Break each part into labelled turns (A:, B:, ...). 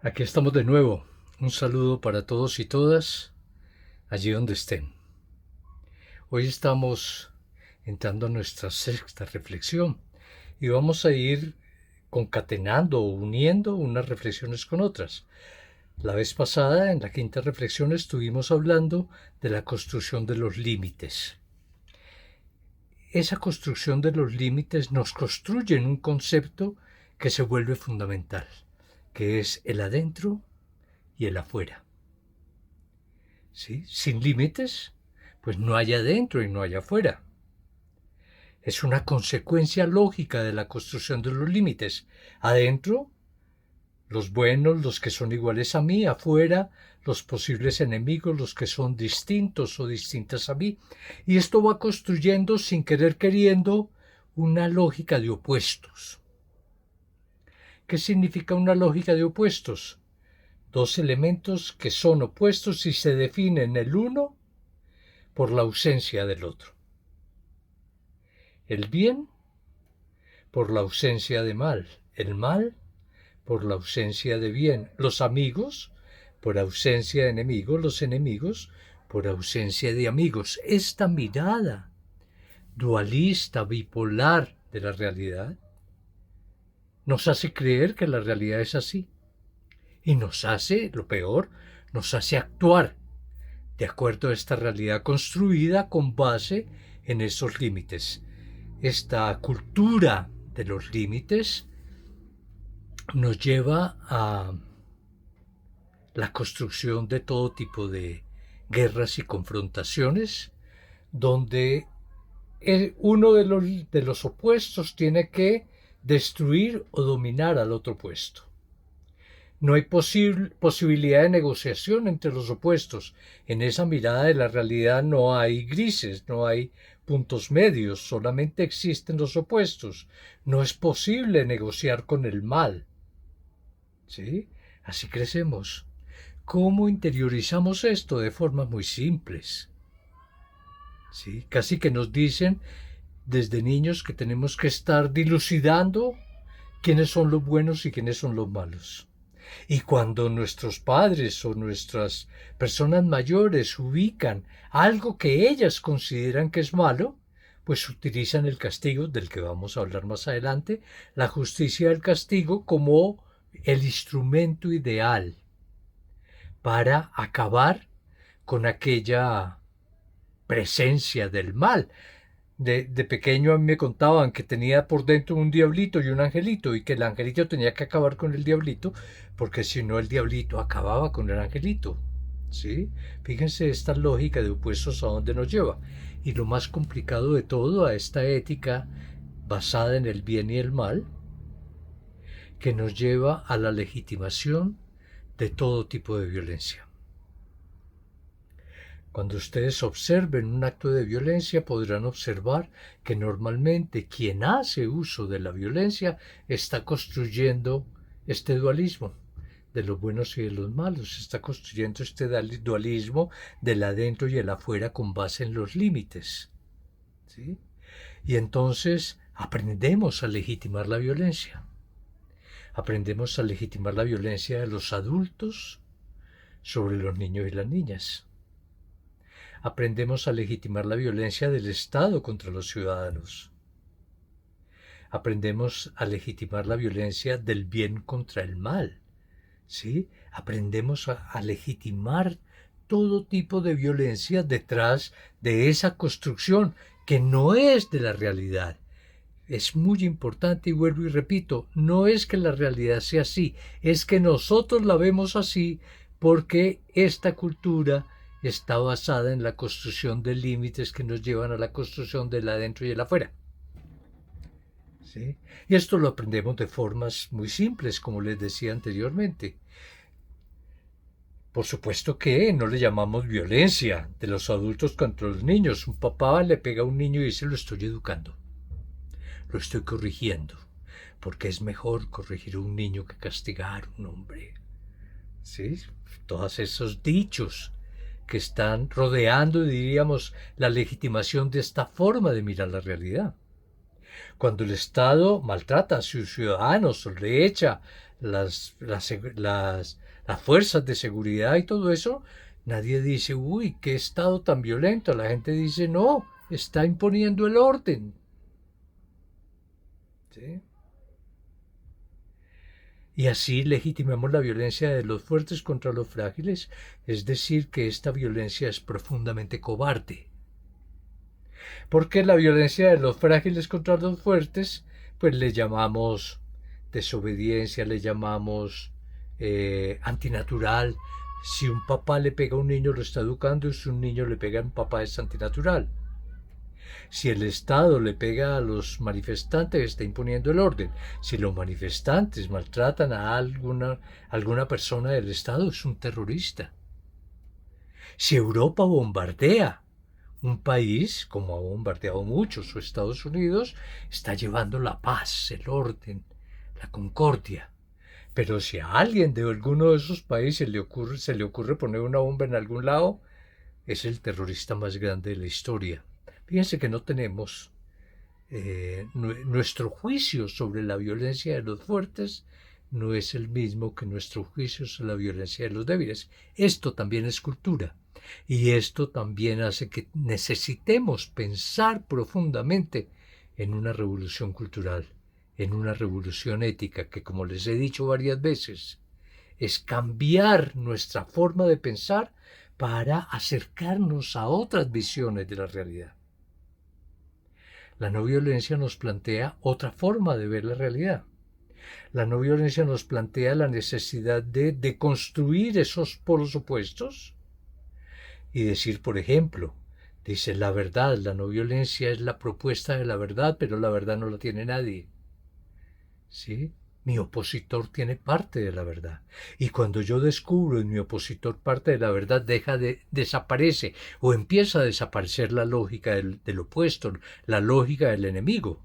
A: Aquí estamos de nuevo. Un saludo para todos y todas, allí donde estén. Hoy estamos entrando a nuestra sexta reflexión y vamos a ir concatenando o uniendo unas reflexiones con otras. La vez pasada, en la quinta reflexión, estuvimos hablando de la construcción de los límites. Esa construcción de los límites nos construye en un concepto que se vuelve fundamental, que es el adentro y el afuera. ¿Sí? Sin límites, pues no hay adentro y no hay afuera. Es una consecuencia lógica de la construcción de los límites. Adentro, los buenos, los que son iguales a mí; afuera, los posibles enemigos, los que son distintos o distintas a mí. Y esto va construyendo, sin querer queriendo, una lógica de opuestos. ¿Qué significa una lógica de opuestos? Dos elementos que son opuestos y se definen el uno por la ausencia del otro. El bien por la ausencia de mal, el mal por la ausencia de bien, los amigos por ausencia de enemigos, los enemigos por ausencia de amigos. Esta mirada dualista, bipolar de la realidad nos hace creer que la realidad es así y nos hace, lo peor, nos hace actuar de acuerdo a esta realidad construida con base en esos límites. Esta cultura de los límites nos lleva a la construcción de todo tipo de guerras y confrontaciones, donde uno de los opuestos tiene que destruir o dominar al otro opuesto. No hay posibilidad de negociación entre los opuestos. En esa mirada de la realidad no hay grises, no hay puntos medios, solamente existen los opuestos. No es posible negociar con el mal. ¿Sí? Así crecemos. ¿Cómo interiorizamos esto? De formas muy simples. ¿Sí? Casi que nos dicen desde niños que tenemos que estar dilucidando quiénes son los buenos y quiénes son los malos. Y cuando nuestros padres o nuestras personas mayores ubican algo que ellas consideran que es malo, pues utilizan el castigo, del que vamos a hablar más adelante, la justicia del castigo como el instrumento ideal para acabar con aquella presencia del mal. De pequeño a mí me contaban que tenía por dentro un diablito y un angelito, y que el angelito tenía que acabar con el diablito, porque si no el diablito acababa con el angelito. ¿Sí? Fíjense esta lógica de opuestos a dónde nos lleva. Y lo más complicado de todo, a esta ética basada en el bien y el mal, que nos lleva a la legitimación de todo tipo de violencia. Cuando ustedes observen un acto de violencia, podrán observar que normalmente quien hace uso de la violencia está construyendo este dualismo de los buenos y de los malos, está construyendo este dualismo del adentro y el afuera con base en los límites. ¿Sí? Y entonces aprendemos a legitimar la violencia. Aprendemos a legitimar la violencia de los adultos sobre los niños y las niñas. Aprendemos a legitimar la violencia del Estado contra los ciudadanos. Aprendemos a legitimar la violencia del bien contra el mal. ¿Sí? Aprendemos a legitimar todo tipo de violencia detrás de esa construcción que no es de la realidad. Es muy importante, y vuelvo y repito, no es que la realidad sea así, es que nosotros la vemos así porque esta cultura está basada en la construcción de límites que nos llevan a la construcción del adentro y el afuera. ¿Sí? Y esto lo aprendemos de formas muy simples, como les decía anteriormente. Por supuesto que no le llamamos violencia de los adultos contra los niños. Un papá le pega a un niño y dice: lo estoy educando, lo estoy corrigiendo, porque es mejor corregir a un niño que castigar a un hombre. ¿Sí? Todos esos dichos que están rodeando, diríamos, la legitimación de esta forma de mirar la realidad. Cuando el Estado maltrata a sus ciudadanos, le echa las fuerzas de seguridad y todo eso, nadie dice, uy, qué Estado tan violento. La gente dice, no, está imponiendo el orden. ¿Sí? Y así legitimamos la violencia de los fuertes contra los frágiles, es decir, que esta violencia es profundamente cobarde. Porque la violencia de los frágiles contra los fuertes, pues le llamamos desobediencia, le llamamos antinatural. Si un papá le pega a un niño, lo está educando, y si un niño le pega a un papá, es antinatural. Si el Estado le pega a los manifestantes, está imponiendo el orden. Si los manifestantes maltratan a alguna persona del Estado, es un terrorista. Si Europa bombardea un país, como ha bombardeado muchos, o Estados Unidos, está llevando la paz, el orden, la concordia. Pero si a alguien de alguno de esos países se le ocurre poner una bomba en algún lado, es el terrorista más grande de la historia. Fíjense que no tenemos nuestro juicio sobre la violencia de los fuertes no es el mismo que nuestro juicio sobre la violencia de los débiles. Esto también es cultura. Y esto también hace que necesitemos pensar profundamente en una revolución cultural, en una revolución ética, que como les he dicho varias veces, es cambiar nuestra forma de pensar para acercarnos a otras visiones de la realidad. La no violencia nos plantea otra forma de ver la realidad. La no violencia nos plantea la necesidad de deconstruir esos polos opuestos y decir, por ejemplo, dice la verdad, la no violencia es la propuesta de la verdad, pero la verdad no la tiene nadie. ¿Sí? Mi opositor tiene parte de la verdad. Y cuando yo descubro en mi opositor parte de la verdad, desaparece o empieza a desaparecer la lógica del opuesto, la lógica del enemigo.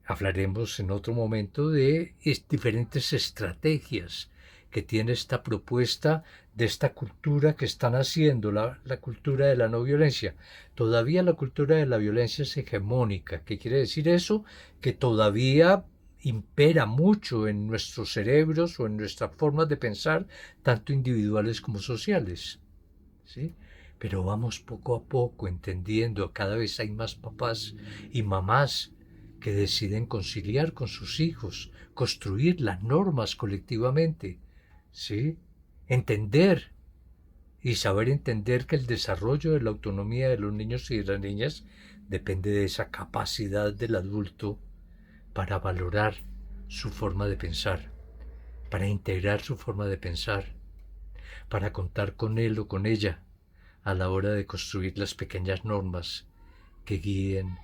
A: Hablaremos en otro momento de diferentes estrategias que tiene esta propuesta de esta cultura que están haciendo, la cultura de la no violencia. Todavía la cultura de la violencia es hegemónica. ¿Qué quiere decir eso? Que todavía impera mucho en nuestros cerebros o en nuestras formas de pensar, tanto individuales como sociales. ¿Sí? Pero vamos poco a poco entendiendo, cada vez hay más papás y mamás que deciden conciliar con sus hijos, construir las normas colectivamente, ¿sí? Entender y saber entender que el desarrollo de la autonomía de los niños y de las niñas depende de esa capacidad del adulto para valorar su forma de pensar, para integrar su forma de pensar, para contar con él o con ella a la hora de construir las pequeñas normas que guíen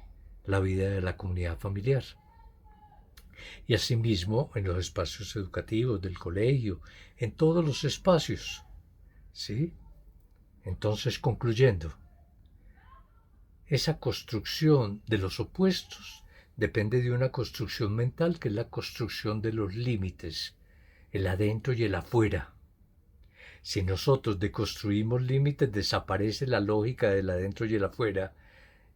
A: la vida de la comunidad familiar. Y asimismo en los espacios educativos del colegio, en todos los espacios. ¿Sí? Entonces, concluyendo, esa construcción de los opuestos depende de una construcción mental que es la construcción de los límites, el adentro y el afuera. Si nosotros deconstruimos límites, desaparece la lógica del adentro y el afuera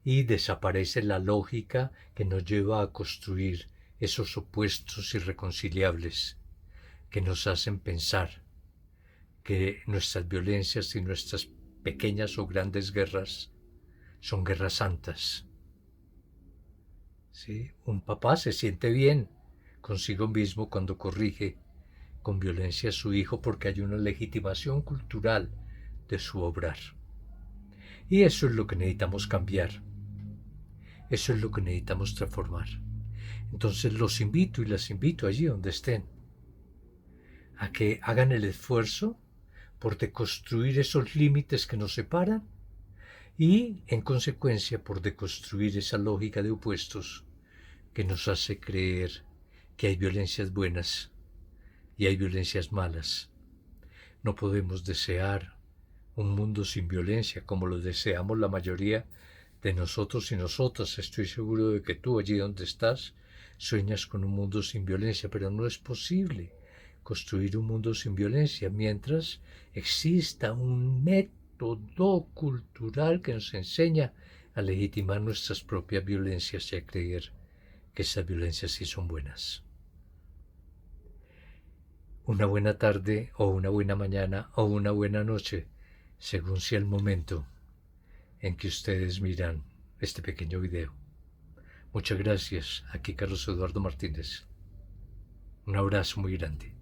A: y desaparece la lógica que nos lleva a construir esos opuestos irreconciliables que nos hacen pensar que nuestras violencias y nuestras pequeñas o grandes guerras son guerras santas. ¿Sí? Un papá se siente bien consigo mismo cuando corrige con violencia a su hijo porque hay una legitimación cultural de su obrar. Y eso es lo que necesitamos cambiar. Eso es lo que necesitamos transformar. Entonces los invito y las invito allí donde estén a que hagan el esfuerzo por deconstruir esos límites que nos separan y, en consecuencia, por deconstruir esa lógica de opuestos que nos hace creer que hay violencias buenas y hay violencias malas. No podemos desear un mundo sin violencia como lo deseamos la mayoría de nosotros y nosotras. Estoy seguro de que tú, allí donde estás, sueñas con un mundo sin violencia, pero no es posible construir un mundo sin violencia mientras exista un método cultural que nos enseña a legitimar nuestras propias violencias y a creer que esas violencias sí son buenas. Una buena tarde o una buena mañana o una buena noche, según sea el momento en que ustedes miran este pequeño video. Muchas gracias. Aquí Carlos Eduardo Martínez. Un abrazo muy grande.